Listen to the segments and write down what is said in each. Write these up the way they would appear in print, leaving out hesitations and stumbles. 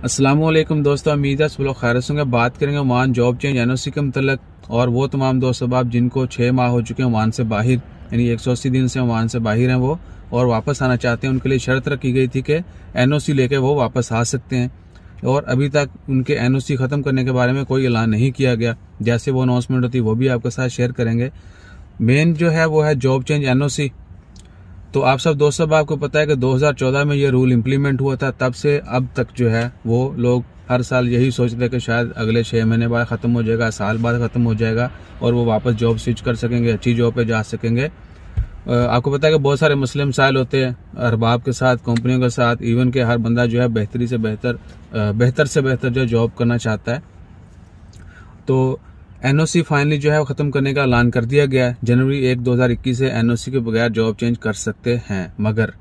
अस्सलामुअलैकुम दोस्तों, उम्मीद है सब लोग खैर से होंगे। बात करेंगे ओमान जॉब चेंज एनओसी के मतलब और वो तमाम दोस्त अहबाब जिनको 6 माह हो चुके हैं ओमान से बाहर, यानी 180 दिन से ओमान से बाहर हैं वो और वापस आना चाहते हैं। उनके लिए शर्त रखी गई थी कि एनओसी लेके वो वापस आ सकते हैं और अभी तक उनके एनओसी ख़त्म करने के बारे में कोई ऐलान नहीं किया गया। जैसे वो अनाउंसमेंट होती है वो भी आपके साथ शेयर करेंगे। मेन जो है वो है जॉब चेंज एनओसी। तो आप सब दोस्तों आपको पता है कि 2014 में ये रूल इम्प्लीमेंट हुआ था। तब से अब तक जो है वो लोग हर साल यही सोचते हैं कि शायद अगले 6 महीने बाद ख़त्म हो जाएगा, साल बाद ख़त्म हो जाएगा और वो वापस जॉब स्विच कर सकेंगे, अच्छी जॉब पे जा सकेंगे। आपको पता है कि बहुत सारे मसले मसाइल होते हैं अरबाब के साथ, कंपनियों के साथ, इवन के हर बंदा जो है बेहतर से बेहतर जो जॉब करना चाहता है। तो एनओसी फाइनली जो है वो खत्म करने का ऐलान कर दिया गया है। जनवरी 1, 2021 से एनओसी के बगैर जॉब चेंज कर सकते हैं, मगर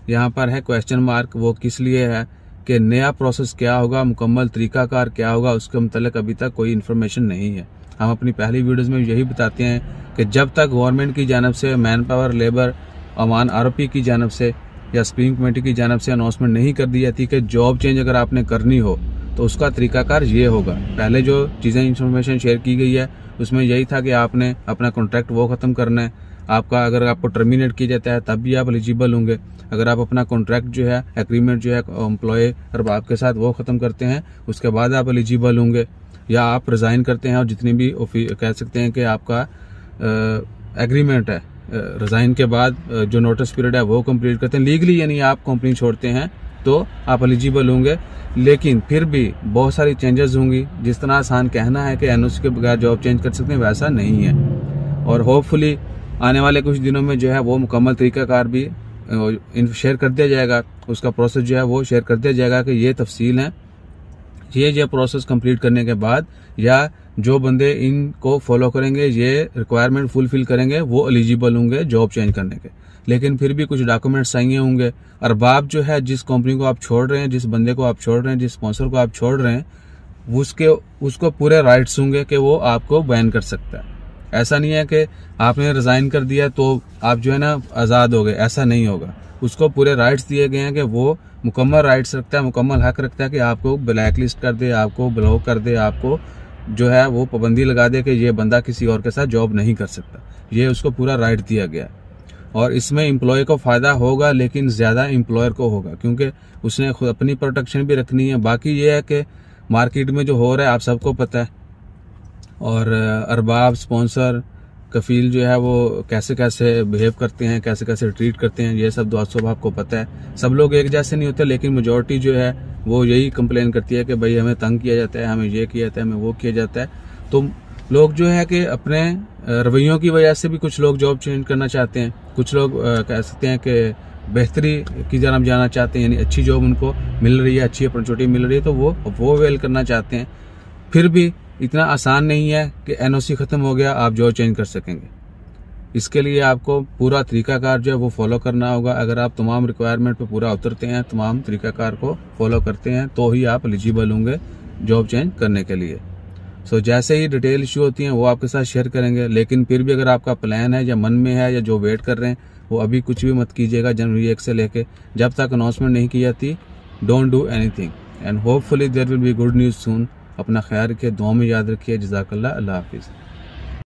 यहाँ पर है क्वेश्चन मार्क। वो किस लिए है कि नया प्रोसेस क्या होगा, मुकम्मल तरीकाकार क्या होगा, उसके मुतल्लिक अभी तक कोई इन्फॉर्मेशन नहीं है। हम अपनी पहली वीडियोज़ में यही बताते हैं कि जब तक गवर्नमेंट की जानब से, man power, labour, Oman ROP की जानब से या स्प्रिंग कमेटी की जानब से अनाउंसमेंट नहीं कर दी जाती कि जॉब चेंज अगर आपने करनी हो तो उसका तरीकाकार ये होगा। पहले जो चीज़ें इंफॉर्मेशन शेयर की गई है उसमें यही था कि आपने अपना कॉन्ट्रैक्ट वो ख़त्म करना है। आपका अगर आपको टर्मिनेट किया जाता है तब भी आप एलिजिबल होंगे। अगर आप अपना कॉन्ट्रैक्ट जो है, एग्रीमेंट जो है एम्प्लॉय अरबाब के साथ वो ख़त्म करते हैं उसके बाद आप एलिजिबल होंगे, या आप रिज़ाइन करते हैं और जितनी भी कह सकते हैं कि आपका एग्रीमेंट है, रिज़ाइन के बाद जो नोटिस पीरियड है वो कंप्लीट करते हैं लीगली, यानी आप कंपनी छोड़ते हैं तो आप एलिजिबल होंगे। लेकिन फिर भी बहुत सारी चेंजेस होंगी। जिस तरह आसान कहना है कि एनओसी के बगैर जॉब चेंज कर सकते हैं, वैसा नहीं है। और होपफुली आने वाले कुछ दिनों में जो है वो मुकम्मल तरीकाकार भी शेयर कर दिया जाएगा। उसका प्रोसेस जो है वो शेयर कर दिया जाएगा कि ये तफसील है, ये प्रोसेस कंप्लीट करने के बाद या जो बंदे इनको फॉलो करेंगे, ये रिक्वायरमेंट फुलफिल करेंगे, वो एलिजिबल होंगे जॉब चेंज करने के। लेकिन फिर भी कुछ डॉक्यूमेंट्स चाहिए होंगे। अरबाब जो है, जिस कंपनी को आप छोड़ रहे हैं, जिस बंदे को आप छोड़ रहे हैं, जिस स्पॉन्सर को आप छोड़ रहे हैं, उसको पूरे राइट्स होंगे कि वो आपको बैन कर सकता है। ऐसा नहीं है कि आपने रिजाइन कर दिया तो आप जो है ना आज़ाद हो गए, ऐसा नहीं होगा। उसको पूरे राइट्स दिए गए हैं कि वो मुकम्मल राइट्स रखता है, मुकम्मल हक रखता है कि आपको ब्लैक लिस्ट कर दे, आपको ब्लॉक कर दे, आपको जो है वो पाबंदी लगा दे कि ये बंदा किसी और के साथ जॉब नहीं कर सकता। ये उसको पूरा राइट दिया गया और इसमें एम्प्लॉय को फ़ायदा होगा, लेकिन ज़्यादा एम्प्लॉयर को होगा क्योंकि उसने खुद अपनी प्रोटेक्शन भी रखनी है। बाकी ये है कि मार्केट में जो हो रहा है आप सबको पता है, और अरबाब, स्पॉन्सर, कफील जो है वो कैसे कैसे बिहेव करते हैं, कैसे कैसे ट्रीट करते हैं, ये सब दोस्तों आपको पता है। सब लोग एक जैसे नहीं होते, लेकिन मेजॉरिटी जो है वो यही कंप्लेन करती है कि भाई हमें तंग किया जाता है, हमें ये किया जाता है, हमें वो किया जाता है। तो लोग जो है कि अपने रवैयों की वजह से भी कुछ लोग जॉब चेंज करना चाहते हैं, कुछ लोग कह सकते हैं कि बेहतरी की जानब जाना चाहते हैं, यानी अच्छी जॉब उनको मिल रही है, अच्छी अपॉर्चुनिटी मिल रही है तो वो वेल करना चाहते हैं। फिर भी इतना आसान नहीं है कि एनओसी ख़त्म हो गया आप जॉब चेंज कर सकेंगे। इसके लिए आपको पूरा तरीकाकार जो है वो फॉलो करना होगा। अगर आप तमाम रिक्वायरमेंट पे पूरा उतरते हैं, तमाम तरीकाकार को फॉलो करते हैं, तो ही आप एलिजिबल होंगे जॉब चेंज करने के लिए। सो जैसे ही डिटेल इशू होती हैं वो आपके साथ शेयर करेंगे। लेकिन फिर भी अगर आपका प्लान है या मन में है या जो वेट कर रहे हैं, वो अभी कुछ भी मत कीजिएगा। जनवरी 1 से लेके जब तक अनाउंसमेंट नहीं की जाती, don't do anything and hopefully there will be good news soon. अपना ख्याल रखिए, दुआ में याद रखिए। जज़ाकल्लाह, अल्लाह हाफिज़।